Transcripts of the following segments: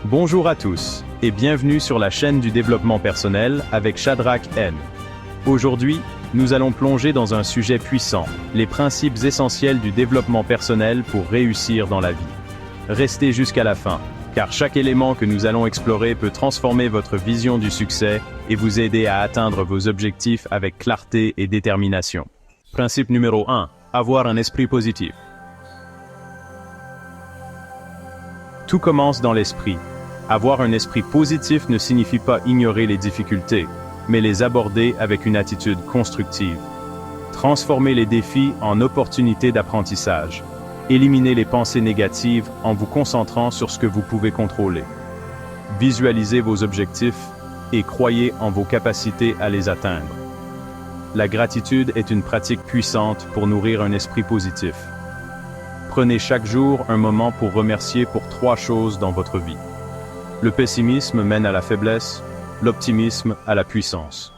Bonjour à tous, et bienvenue sur la chaîne du développement personnel avec Shadrach N. Aujourd'hui, nous allons plonger dans un sujet puissant, les principes essentiels du développement personnel pour réussir dans la vie. Restez jusqu'à la fin, car chaque élément que nous allons explorer peut transformer votre vision du succès et vous aider à atteindre vos objectifs avec clarté et détermination. Principe numéro 1. Avoir un esprit positif. Tout commence dans l'esprit. Avoir un esprit positif ne signifie pas ignorer les difficultés, mais les aborder avec une attitude constructive. Transformez les défis en opportunités d'apprentissage. Éliminez les pensées négatives en vous concentrant sur ce que vous pouvez contrôler. Visualisez vos objectifs et croyez en vos capacités à les atteindre. La gratitude est une pratique puissante pour nourrir un esprit positif. Prenez chaque jour un moment pour remercier pour 3 choses dans votre vie. Le pessimisme mène à la faiblesse, l'optimisme à la puissance.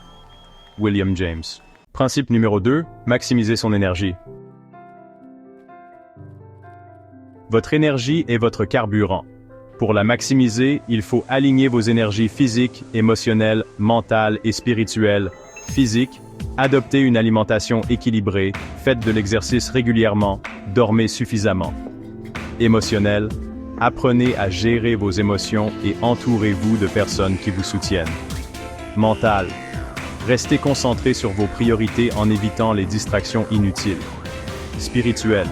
William James. Principe numéro 2, maximiser son énergie. Votre énergie est votre carburant. Pour la maximiser, il faut aligner vos énergies physiques, émotionnelles, mentales et spirituelles. Physique, adoptez une alimentation équilibrée, faites de l'exercice régulièrement, dormez suffisamment. Émotionnel, apprenez à gérer vos émotions et entourez-vous de personnes qui vous soutiennent. Mental, restez concentré sur vos priorités en évitant les distractions inutiles. Spirituel,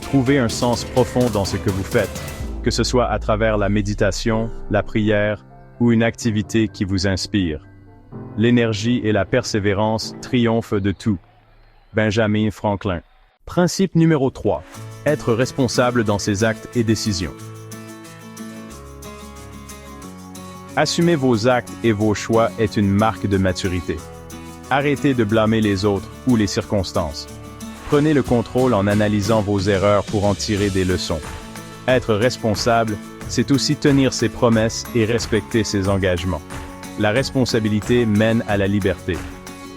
trouvez un sens profond dans ce que vous faites, que ce soit à travers la méditation, la prière ou une activité qui vous inspire. L'énergie et la persévérance triomphent de tout. Benjamin Franklin. Principe numéro 3. Être responsable dans ses actes et décisions. Assumer vos actes et vos choix est une marque de maturité. Arrêtez de blâmer les autres ou les circonstances. Prenez le contrôle en analysant vos erreurs pour en tirer des leçons. Être responsable, c'est aussi tenir ses promesses et respecter ses engagements. La responsabilité mène à la liberté.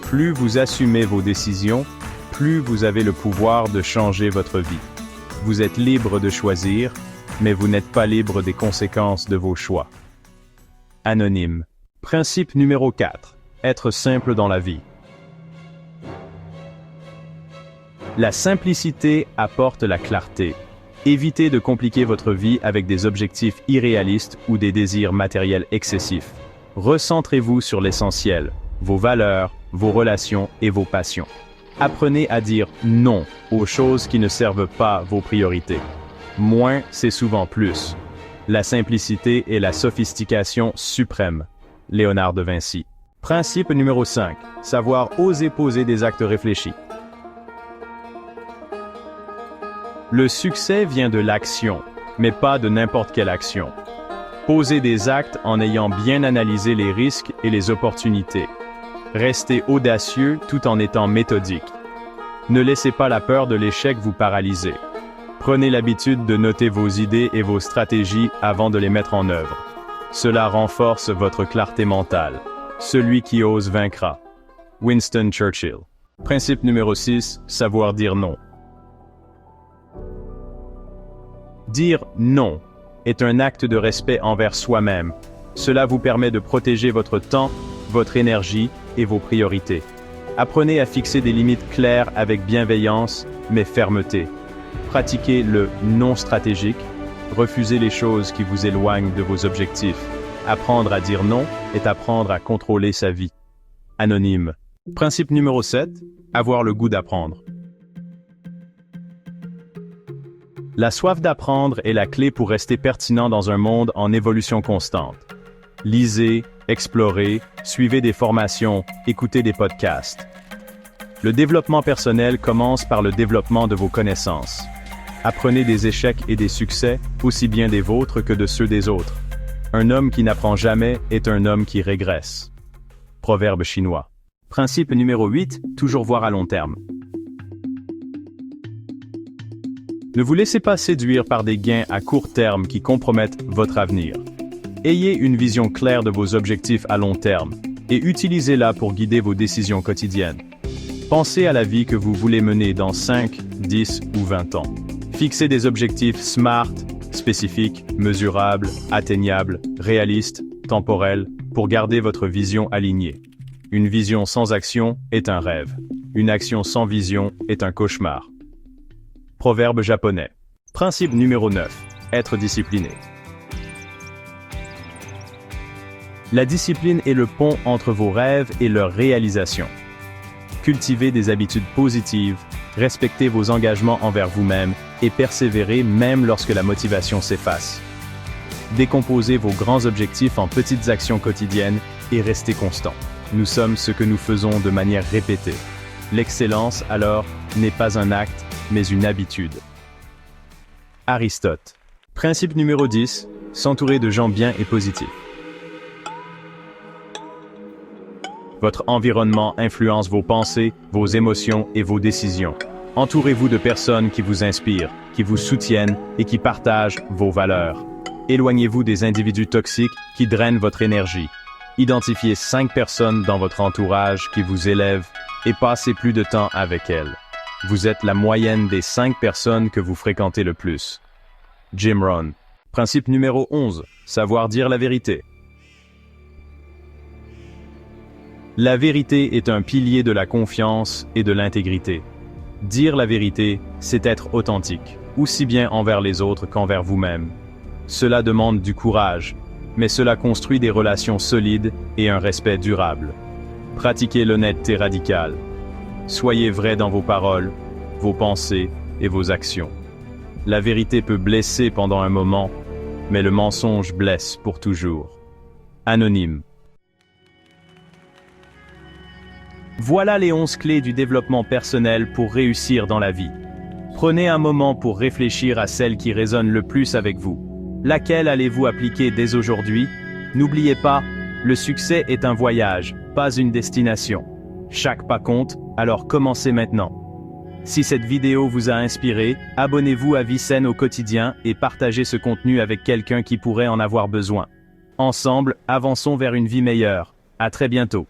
Plus vous assumez vos décisions, plus vous avez le pouvoir de changer votre vie. Vous êtes libre de choisir, mais vous n'êtes pas libre des conséquences de vos choix. Anonyme. Principe numéro 4. Être simple dans la vie. La simplicité apporte la clarté. Évitez de compliquer votre vie avec des objectifs irréalistes ou des désirs matériels excessifs. Recentrez-vous sur l'essentiel, vos valeurs, vos relations et vos passions. Apprenez à dire non aux choses qui ne servent pas vos priorités. Moins, c'est souvent plus. La simplicité est la sophistication suprême. Léonard de Vinci. Principe numéro 5. Savoir oser poser des actes réfléchis. Le succès vient de l'action, mais pas de n'importe quelle action. Posez des actes en ayant bien analysé les risques et les opportunités. Restez audacieux tout en étant méthodique. Ne laissez pas la peur de l'échec vous paralyser. Prenez l'habitude de noter vos idées et vos stratégies avant de les mettre en œuvre. Cela renforce votre clarté mentale. Celui qui ose vaincra. Winston Churchill. Principe numéro 6. Savoir dire non. Dire non est un acte de respect envers soi-même. Cela vous permet de protéger votre temps, votre énergie et vos priorités. Apprenez à fixer des limites claires avec bienveillance, mais fermeté. Pratiquez le non stratégique. Refusez les choses qui vous éloignent de vos objectifs. Apprendre à dire non est apprendre à contrôler sa vie. Anonyme. Principe numéro 7. Avoir le goût d'apprendre. La soif d'apprendre est la clé pour rester pertinent dans un monde en évolution constante. Lisez, explorez, suivez des formations, écoutez des podcasts. Le développement personnel commence par le développement de vos connaissances. Apprenez des échecs et des succès, aussi bien des vôtres que de ceux des autres. Un homme qui n'apprend jamais est un homme qui régresse. Proverbe chinois. Principe numéro 8, toujours voir à long terme. Ne vous laissez pas séduire par des gains à court terme qui compromettent votre avenir. Ayez une vision claire de vos objectifs à long terme et utilisez-la pour guider vos décisions quotidiennes. Pensez à la vie que vous voulez mener dans 5, 10 ou 20 ans. Fixez des objectifs SMART spécifiques, mesurables, atteignables, réalistes, temporelles, pour garder votre vision alignée. Une vision sans action est un rêve. Une action sans vision est un cauchemar. Proverbe japonais. Principe numéro 9. Être discipliné. La discipline est le pont entre vos rêves et leur réalisation. Cultivez des habitudes positives, respectez vos engagements envers vous-même et persévérez même lorsque la motivation s'efface. Décomposez vos grands objectifs en petites actions quotidiennes et restez constant. Nous sommes ce que nous faisons de manière répétée. L'excellence, alors, n'est pas un acte, mais une habitude. Aristote. Principe numéro 10. S'entourer de gens bien et positifs. Votre environnement influence vos pensées, vos émotions et vos décisions. Entourez-vous de personnes qui vous inspirent, qui vous soutiennent et qui partagent vos valeurs. Éloignez-vous des individus toxiques qui drainent votre énergie. Identifiez 5 personnes dans votre entourage qui vous élèvent et passez plus de temps avec elles. Vous êtes la moyenne des 5 personnes que vous fréquentez le plus. Jim Rohn. Principe numéro 11. Savoir dire la vérité. La vérité est un pilier de la confiance et de l'intégrité. Dire la vérité, c'est être authentique, aussi bien envers les autres qu'envers vous-même. Cela demande du courage, mais cela construit des relations solides et un respect durable. Pratiquez l'honnêteté radicale. Soyez vrai dans vos paroles, vos pensées et vos actions. La vérité peut blesser pendant un moment, mais le mensonge blesse pour toujours. Anonyme. Voilà les 11 clés du développement personnel pour réussir dans la vie. Prenez un moment pour réfléchir à celle qui résonne le plus avec vous. Laquelle allez-vous appliquer dès aujourd'hui? N'oubliez pas, le succès est un voyage, pas une destination. Chaque pas compte, alors commencez maintenant. Si cette vidéo vous a inspiré, abonnez-vous à Vie Saine au quotidien et partagez ce contenu avec quelqu'un qui pourrait en avoir besoin. Ensemble, avançons vers une vie meilleure. À très bientôt.